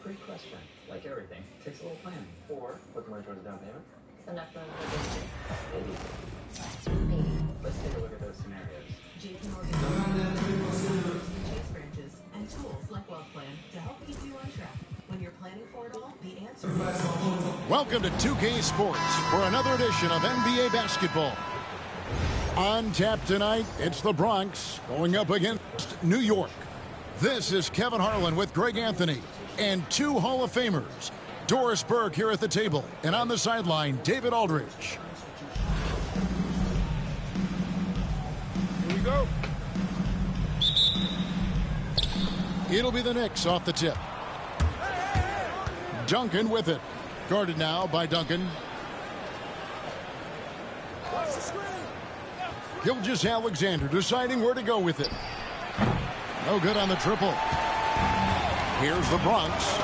great question. Like everything, takes a little planning. Or put the money towards the down payment. Enough for another Maybe. Maybe. Let's take a look at those scenarios. JP Morgan Chase branches and tools like Wealth Plan to help keep you on track. When you're planning for it all, the answer is... Welcome to 2K Sports for another edition of NBA basketball. On tap tonight, it's the Bronx going up against New York. This is Kevin Harlan with Greg Anthony and two Hall of Famers. Doris Burke here at the table, and on the sideline, David Aldridge. Here we go. It'll be the Knicks off the tip. Duncan with it. Guarded now by Duncan. Gilgeous-Alexander deciding where to go with it. No good on the triple. Here's the Bronx.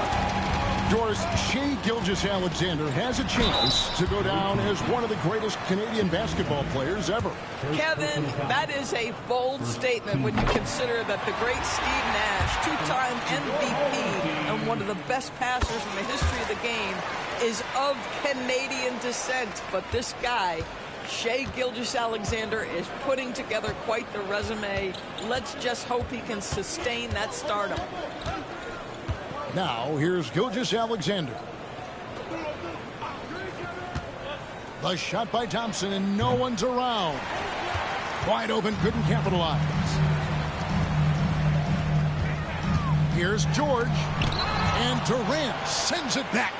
Doris, Shai Gilgeous-Alexander has a chance to go down as one of the greatest Canadian basketball players ever. Kevin, that is a bold statement when you consider that the great Steve Nash, two-time MVP and one of the best passers in the history of the game, is of Canadian descent. But this guy, Shai Gilgeous-Alexander, is putting together quite the resume. Let's just hope he can sustain that stardom. Now, here's Gilgeous-Alexander. The shot by Thompson, and no one's around. Wide open, couldn't capitalize. Here's George, and Durant sends it back.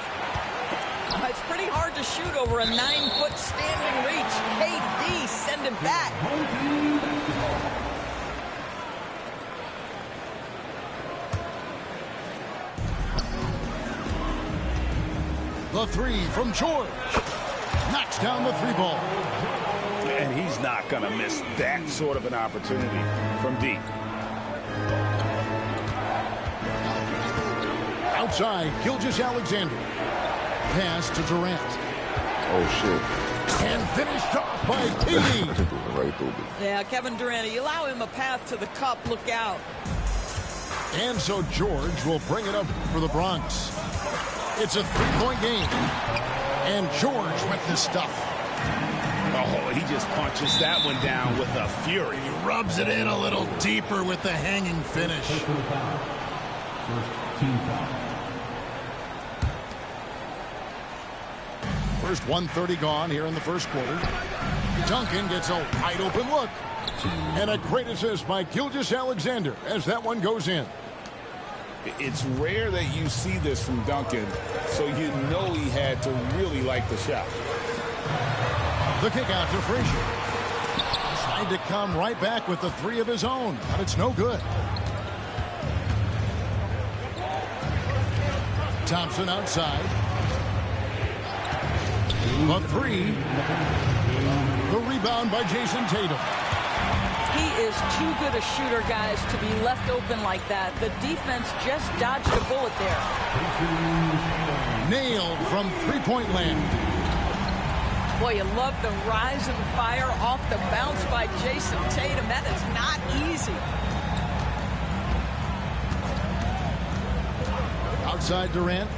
It's pretty hard to shoot over a 9-foot standing reach. KD send it back. The three from George. Knocks down the three ball. And he's not going to miss that sort of an opportunity from deep. Outside, Gilgeous-Alexander. Pass to Durant. Oh, shit. And finished off by KD. Right through it. Yeah, Kevin Durant, you allow him a path to the cup, look out. And so George will bring it up for the Bronx. It's a three-point game. And George with the stuff. Oh, he just punches that one down with a fury. He rubs it in a little deeper with the hanging finish. First team foul. First 1:30 gone here in the first quarter. Duncan gets a wide open look. And a great assist by Gilgeous-Alexander as that one goes in. It's rare that you see this from Duncan, so you know he had to really like the shot. The kick out to Frazier. Tried to come right back with the three of his own, but it's no good. Thompson outside. The three. The rebound by Jason Tatum. He is too good a shooter, guys, to be left open like that. The defense just dodged a bullet there. Nailed from three-point land. Boy, you love the rise and fire off the bounce by Jason Tatum. That is not easy. Outside Durant.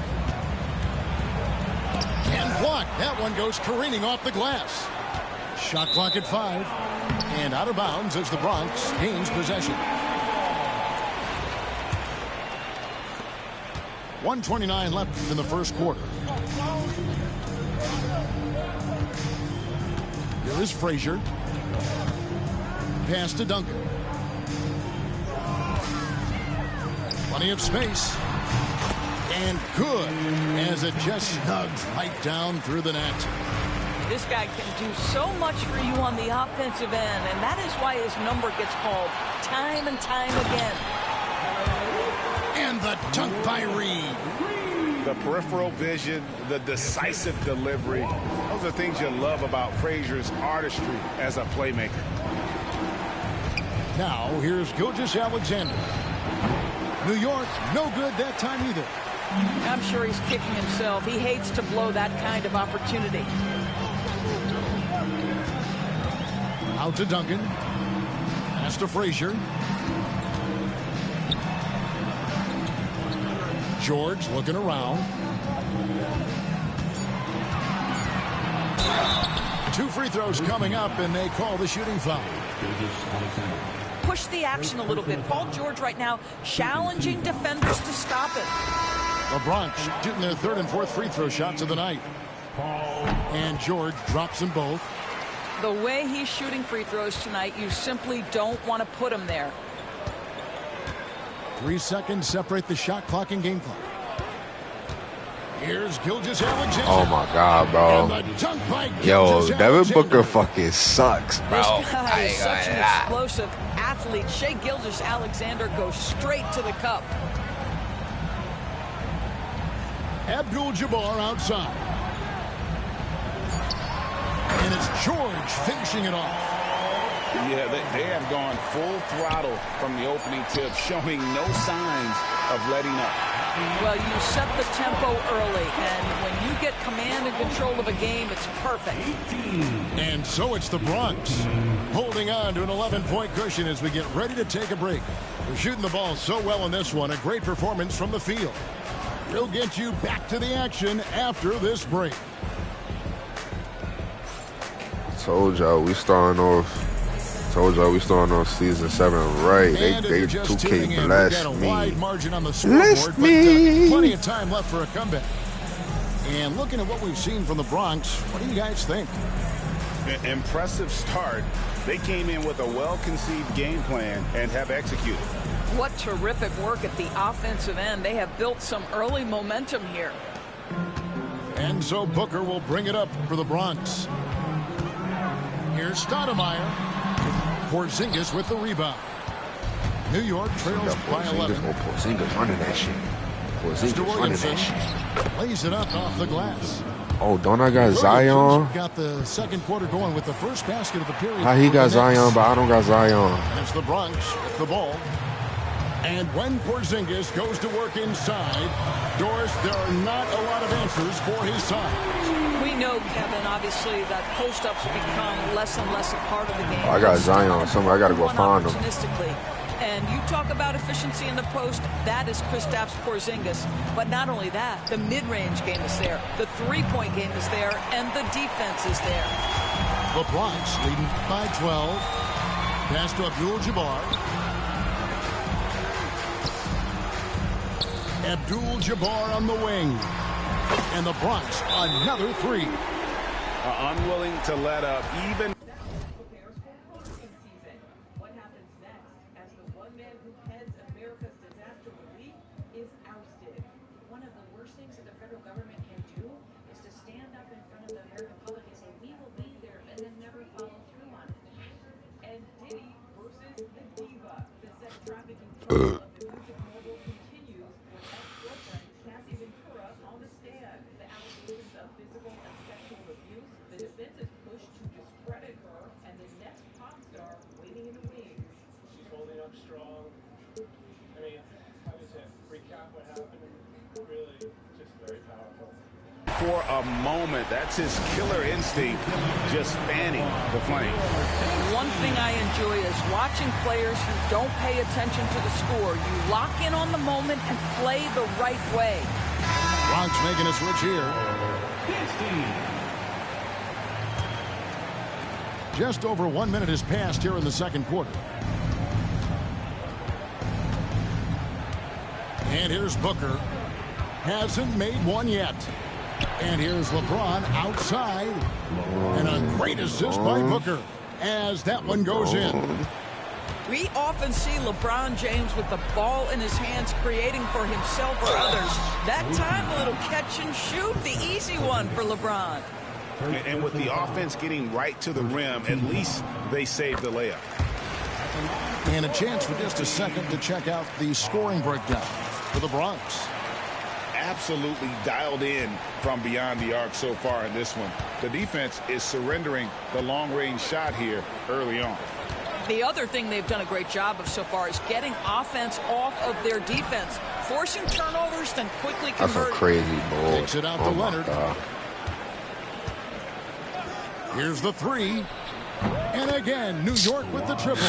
And blocked. That one goes careening off the glass. Shot clock at 5. And out of bounds as the Bronx gains possession. 1:29 left in the first quarter. Here is Frazier. Pass to Duncan. Plenty of space. And good as it just snugs right down through the net. This guy can do so much for you on the offensive end, and that is why his number gets called time and time again. And the dunk by Reed. The peripheral vision, the decisive delivery, those are things you love about Frazier's artistry as a playmaker. Now, here's Gilgeous-Alexander. New York, no good that time either. I'm sure he's kicking himself. He hates to blow that kind of opportunity. Out to Duncan. Pass to Frazier. George looking around. 2 free throws coming up, and they call the shooting foul. Push the action a little bit. Paul George right now challenging defenders to stop it. The Bronx shooting their 3rd and 4th free throw shots of the night. And George drops them both. The way he's shooting free throws tonight, you simply don't want to put him there. 3 seconds separate the shot clock and game clock. Here's Gilgeous-Alexander. Oh my God, bro. And the dunk by Yo, Devin Gilgeous-Alexander. Booker fucking sucks, bro. This guy is such an explosive athlete. Shai Gilgeous-Alexander goes straight to the cup. Abdul-Jabbar outside. And it's George finishing it off. Yeah, they have gone full throttle from the opening tip, showing no signs of letting up. Well, you set the tempo early, and when you get command and control of a game, it's perfect. And so it's the Bronx holding on to an 11-point cushion as we get ready to take a break. They're shooting the ball so well in this one. A great performance from the field. We'll get you back to the action after this break. Told y'all we starting off season 7 right. They 2K blessed me. Wide margin on the Bless scoreboard, me. but plenty of time left for a comeback. And looking at what we've seen from the Bronx, what do you guys think? Impressive start. They came in with a well-conceived game plan and have executed. What terrific work at the offensive end. They have built some early momentum here. And so Booker will bring it up for the Bronx. Here's Stoudemire. Porzingis with the rebound. New York trails by 11. Porzingis running that shit. Porzingis running that shit. Lays it up off the glass. Oh, don't I got Zion? Got the second quarter going with the first basket of the period. How he got Zion, but I don't got Zion. And it's the Bronx with the ball. And when Porzingis goes to work inside, Doris, there are not a lot of answers for his side. We know, Kevin, obviously, that post-ups become less and less a part of the game. I got Zion somewhere. I got to go find him. And you talk about efficiency in the post, that is Kristaps Porzingis. But not only that, the mid-range game is there, the three-point game is there, and the defense is there. The Bronx leading by 12. Pass to Abdul-Jabbar. Abdul-Jabbar on the wing. And the Bronx, another three. Unwilling to let up even. What happens next as the one man who heads America's disaster relief is ousted? One of the worst things that the federal government can do is to stand up in front of the American public and say, we will be there, and then never follow through on it. And Diddy versus the Diva. The sex trafficking trial of the music mogul continues with ex-girlfriend Cassie Ventura on the stand. The allegations of physical and sexual abuse. The defense is pushed to discredit her, and the next pop star waiting in the wings. She's holding up strong. I mean, how does it recap what happened? Really, just very powerful. For a moment, that's his killer instinct, just fanning the flame. One thing I enjoy is watching players who don't pay attention to the score. You lock in on the moment and play the right way. Bronx making a switch here. Just over 1 minute has passed here in the second quarter. And here's Booker. Hasn't made one yet. And here's LeBron outside. And a great assist by Booker as that one goes in. We often see LeBron James with the ball in his hands creating for himself or others. That time, a little catch and shoot, the easy one for LeBron. And with the offense getting right to the rim, at least they saved the layup. And a chance for just a second to check out the scoring breakdown for the Bronx. Absolutely dialed in from beyond the arc so far in this one. The defense is surrendering the long-range shot here early on. The other thing they've done a great job of so far is getting offense off of their defense, forcing turnovers, then quickly converting. That's a crazy ball. Takes it out to Leonard. God. Here's the three. And again, New York with the triple.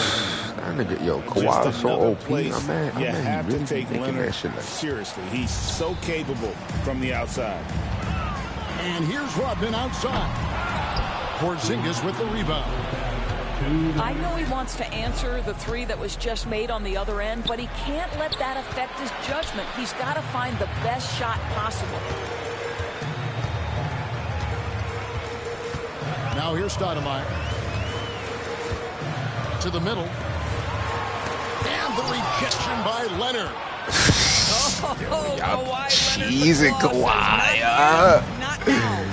That nigga, yo, Kawhi is so OP. You have to really take making Leonard that shit like seriously. He's so capable from the outside. And here's Rodman outside. Porzingis with the rebound. I know he wants to answer the three that was just made on the other end, but he can't let that affect his judgment. He's got to find the best shot possible. Now here's Stoudemire. To the middle. And the rejection by Leonard. Y'all cheesing Kawhi. Not now.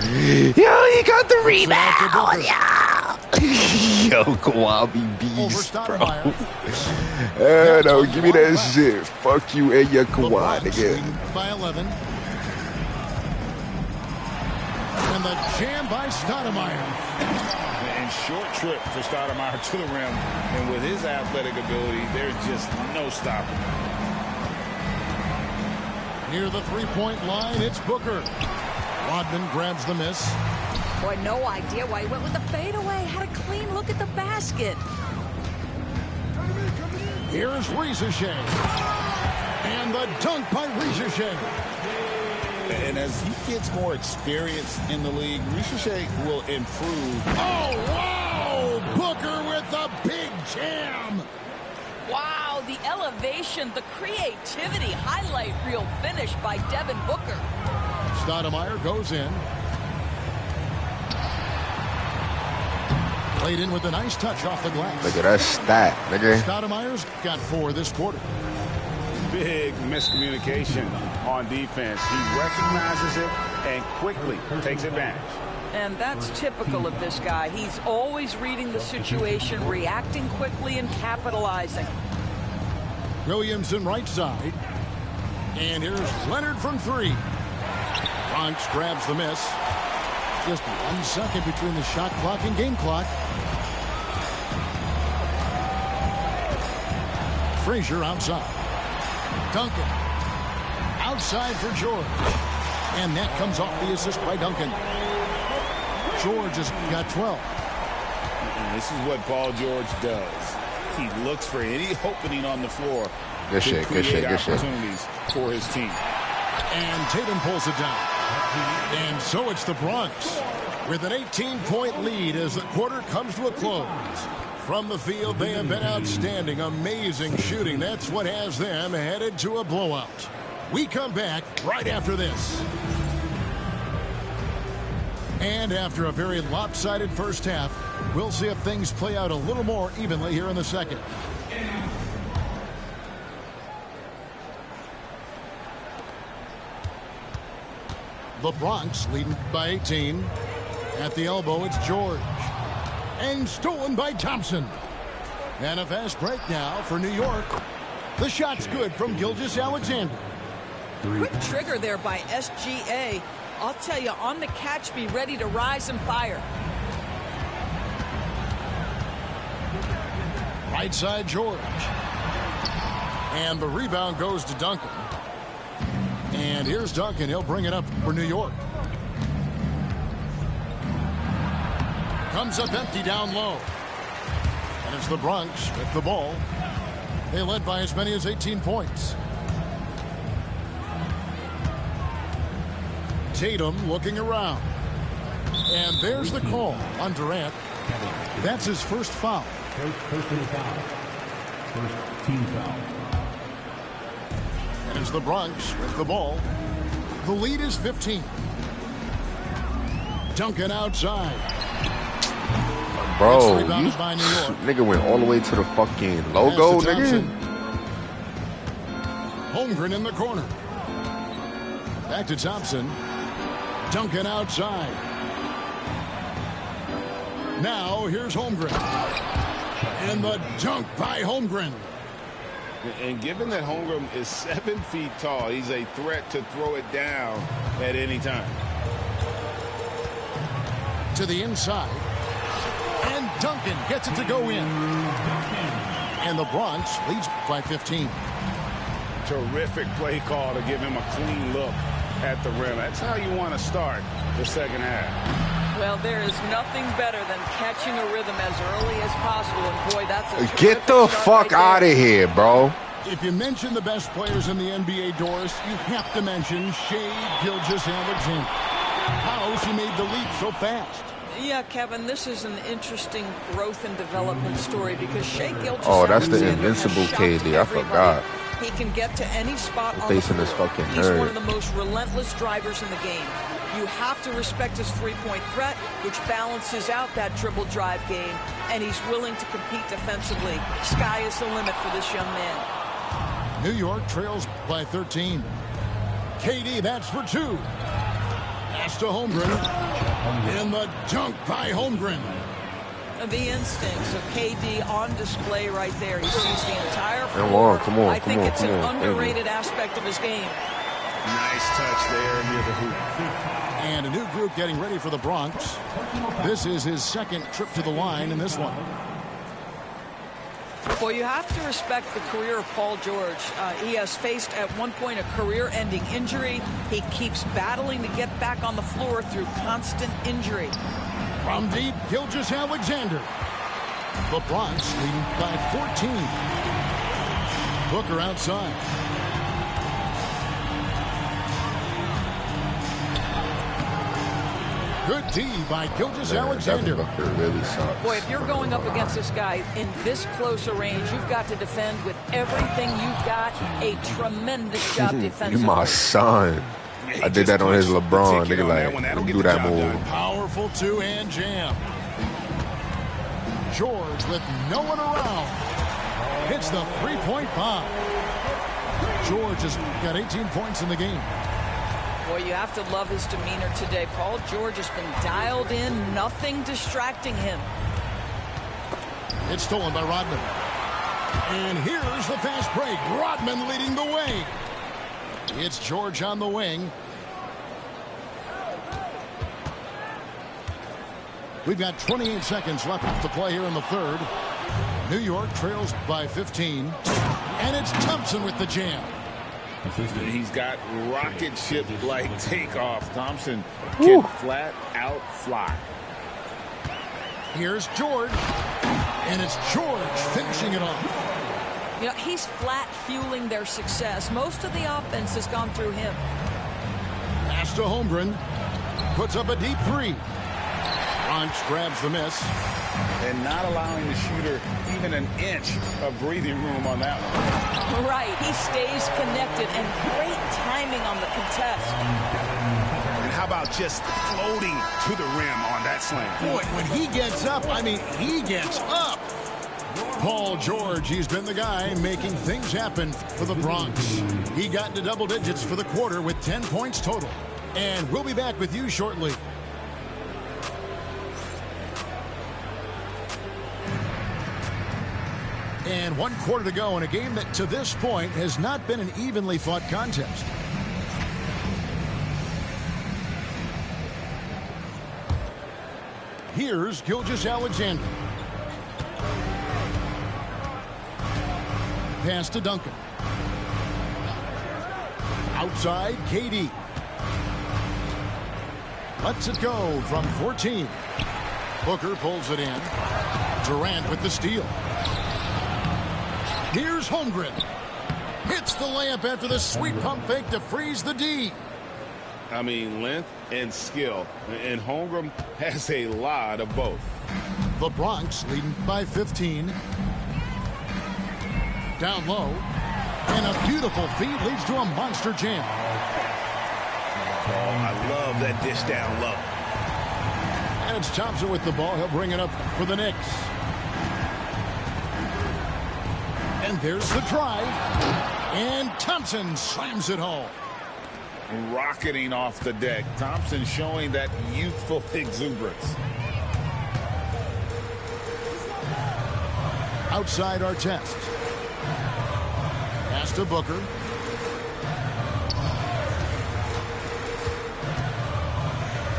Yo, he got the rebound. Yeah. Yo, Kawhi be beast, bro. No, give me that shit. Fuck you and your Kawhi, nigga. By 11. And the jam by Stoudemire. And short trip for Stoudemire to the rim. And with his athletic ability, there's just no stopping. Near the three-point line, it's Booker. Rodman grabs the miss. Boy, no idea why he went with the fadeaway. Had a clean look at the basket. Here's Ricochet. And the dunk by Ricochet. And as he gets more experience in the league, Ricochet will improve. Oh, wow! Booker with the big jam. Wow, the elevation, the creativity, highlight reel finish by Devin Booker. Stoudemire goes in. Played in with a nice touch off the glass. Look at that stat, nigga. Stoudemire's got 4 this quarter. Big miscommunication on defense. He recognizes it and quickly takes advantage. And that's typical of this guy. He's always reading the situation, reacting quickly, and capitalizing. Williamson right side. And here's Leonard from 3. Bronx grabs the miss. Just 1 second between the shot clock and game clock. Frazier outside. Duncan. Outside for George. And that comes off the assist by Duncan. George has got 12. And this is what Paul George does. He looks for any opening on the floor Good shit, good shit, good shit. opportunities for his team. And Tatum pulls it down. And so it's the Bronx with an 18-point lead as the quarter comes to a close. From the field, they have been outstanding. Amazing shooting. That's what has them headed to a blowout. We come back right after this. And after a very lopsided first half, we'll see if things play out a little more evenly here in the second. The Bronx leading by 18. At the elbow, it's George. And stolen by Thompson. And a fast break now for New York. The shot's good from Gilgeous-Alexander. Quick trigger there by SGA. I'll tell you, on the catch, be ready to rise and fire. Right side, George. And the rebound goes to Duncan. And here's Duncan. He'll bring it up for New York. Comes up empty down low. And it's the Bronx with the ball. They led by as many as 18 points. Tatum looking around. And there's the call on Durant. That's his first foul. Personal foul. First team foul. And it's the Bronx with the ball. The lead is 15. Duncan outside. Bro, you by New York. nigga went all the way to the fucking logo, nigga. Holmgren in the corner. Back to Thompson. Duncan outside. Now here's Holmgren. And the dunk by Holmgren. And given that Holmgren is 7 feet tall, he's a threat to throw it down at any time. To the inside. And Duncan gets it to go in. And the Bronx leads by 15. Terrific play call to give him a clean look at the rim. That's how you want to start the second half. Well, there is nothing better than catching a rhythm as early as possible. And boy, that's a Get the fuck out of here, bro. If you mention the best players in the NBA, Doris, you have to mention Shai Gilgeous-Alexander. How she made the leap so fast. Yeah, Kevin, this is an interesting growth and development story because Shai Gilgeous-Alexander. Oh, that's the Invincible KD. I forgot. He can get to any spot on Facing the this floor. fucking He's nerd. one of the most relentless drivers in the game. You have to respect his three-point threat, which balances out that dribble drive game, and he's willing to compete defensively. Sky is the limit for this young man. New York trails by 13. KD, that's for 2. Pass to Holmgren. And the dunk by Holmgren. The instincts of KD on display right there. He sees the entire Come floor. on, come on, I think come on, it's come an on. underrated aspect of his game. Nice touch there near the hoop. And a new group getting ready for the Bronx. This is his second trip to the line in this one. Well, you have to respect the career of Paul George. He has faced at one point a career-ending injury. He keeps battling to get back on the floor through constant injury. From deep, Gilgeous-Alexander. The Bronx leading by 14. Booker outside. Good D by Gilgeous-Alexander. Booker really sucks. Boy, if you're going up against this guy in this close a range, you've got to defend with everything you've got. A tremendous job defensively. You my son. I did that on his LeBron. Nigga, like, do that move. Powerful two-hand jam. George with no one around. Hits the three-point bomb. George has got 18 points in the game. Boy, you have to love his demeanor today. Paul George has been dialed in, nothing distracting him. It's stolen by Rodman. And here's the fast break. Rodman leading the way. It's George on the wing. We've got 28 seconds left to play here in the third. New York trails by 15. And it's Thompson with the jam. He's got rocket ship-like takeoff. Thompson can flat out fly. Here's George. And it's George finishing it off. You know, he's flat fueling their success. Most of the offense has gone through him. Pass to Holmgren. Puts up a deep three. Bronx grabs the miss. And not allowing the shooter even an inch of breathing room on that one. Right, he stays connected and great timing on the contest. And how about just floating to the rim on that slam? Boy, when he gets up, I mean, he gets up. Paul George, he's been the guy making things happen for the Bronx. He got into double digits for the quarter with 10 points total. And we'll be back with you shortly. And 1 quarter to go in a game that to this point has not been an evenly fought contest. Here's Gilgeous-Alexander. Pass to Duncan. Outside, KD. Lets it go from 14. Booker pulls it in. Durant with the steal. Here's Holmgren. Hits the layup after the sweet pump fake to freeze the D. I mean, length and skill. And Holmgren has a lot of both. The Bronx leading by 15. Down low. And a beautiful feed leads to a monster jam. Oh, I love that dish down low. And it's Thompson with the ball. He'll bring it up for the Knicks. And there's the drive. And Thompson slams it home. Rocketing off the deck. Thompson showing that youthful exuberance. Outside our test. Pass to Booker.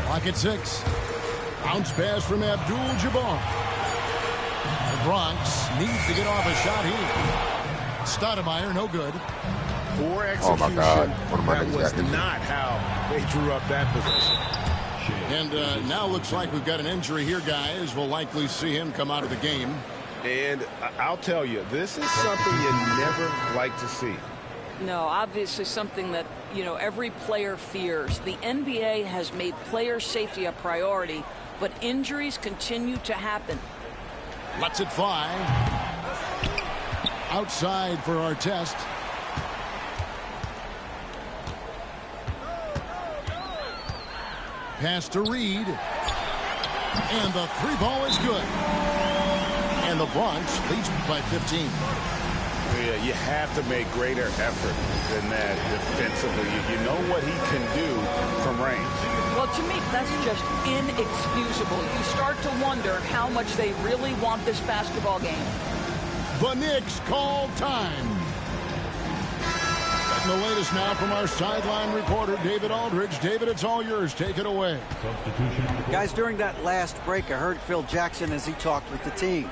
Clock at 6. Bounce pass from Abdul-Jabbar. The Bronx needs to get off a shot here. Stoudemire, no good. Poor Oh execution. my God. One of my That niggas was got injured. not how they drew up that position. And now looks like we've got an injury here, guys. We'll likely see him come out of the game. And I'll tell you, this is something you never like to see. No, obviously something that, every player fears. The NBA has made player safety a priority, but injuries continue to happen. Lets it fly. Outside for our test. Pass to Reed. And the three ball is good. And the Bronx leads by 15. Yeah, you have to make greater effort than that defensively. You know what he can do from range. Well, to me, that's just inexcusable. You start to wonder how much they really want this basketball game. The Knicks call time. Getting the latest now from our sideline reporter, David Aldridge. David, it's all yours. Take it away. Guys, during that last break, I heard Phil Jackson as he talked with the team.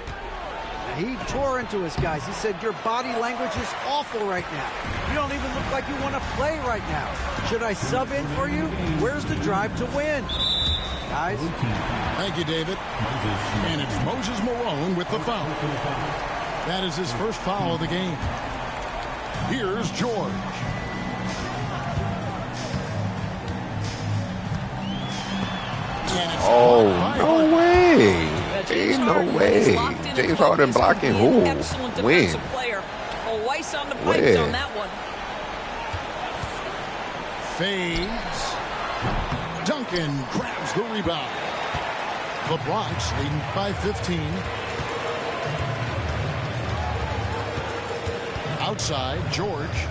He tore into his guys. He said, your body language is awful right now. You don't even look like you want to play right now. Should I sub in for you? Where's the drive to win? Guys? Thank you, David. And it's Moses Malone with the foul. That is his first foul of the game. Here's George. Oh, no way. Ain't no way. James Harden blocking who? When? Oh, Weiss on the pipes on that one. Fades. Duncan grabs the rebound. The Bronx leading by 15. Outside, George.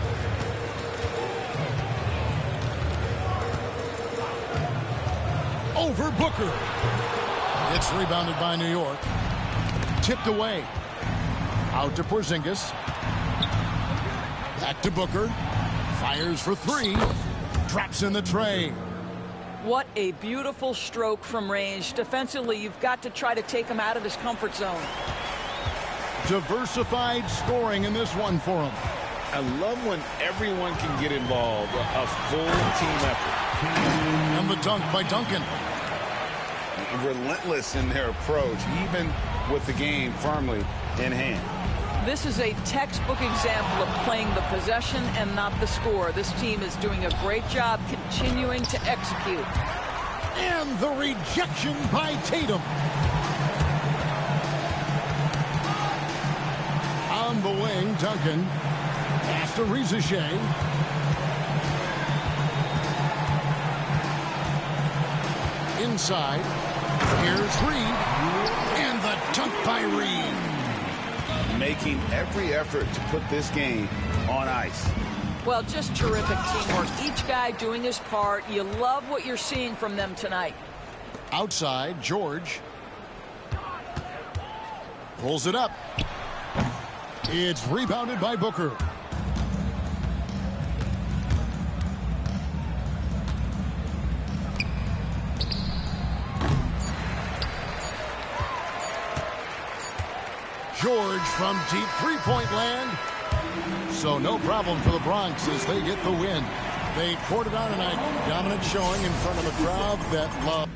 Over Booker. It's rebounded by New York. Tipped away. Out to Porzingis. Back to Booker. Fires for three. Drops in the tray. What a beautiful stroke from range. Defensively, you've got to try to take him out of his comfort zone. Diversified scoring in this one for him. I love when everyone can get involved. A full team effort. And the dunk by Duncan. Relentless in their approach, even with the game firmly in hand. This is a textbook example of playing the possession and not the score. This team is doing a great job continuing to execute. And the rejection by Tatum. On the wing, Duncan. Pass to Rizichet. Inside. Here's Reed. And the dunk by Reed. Making every effort to put this game on ice. Well, just terrific teamwork. Each guy doing his part. You love what you're seeing from them tonight. Outside, George. Pulls it up. It's rebounded by Booker. George from deep three-point land. So no problem for the Bronx as they get the win. They poured it on tonight. Dominant showing in front of a crowd that loved.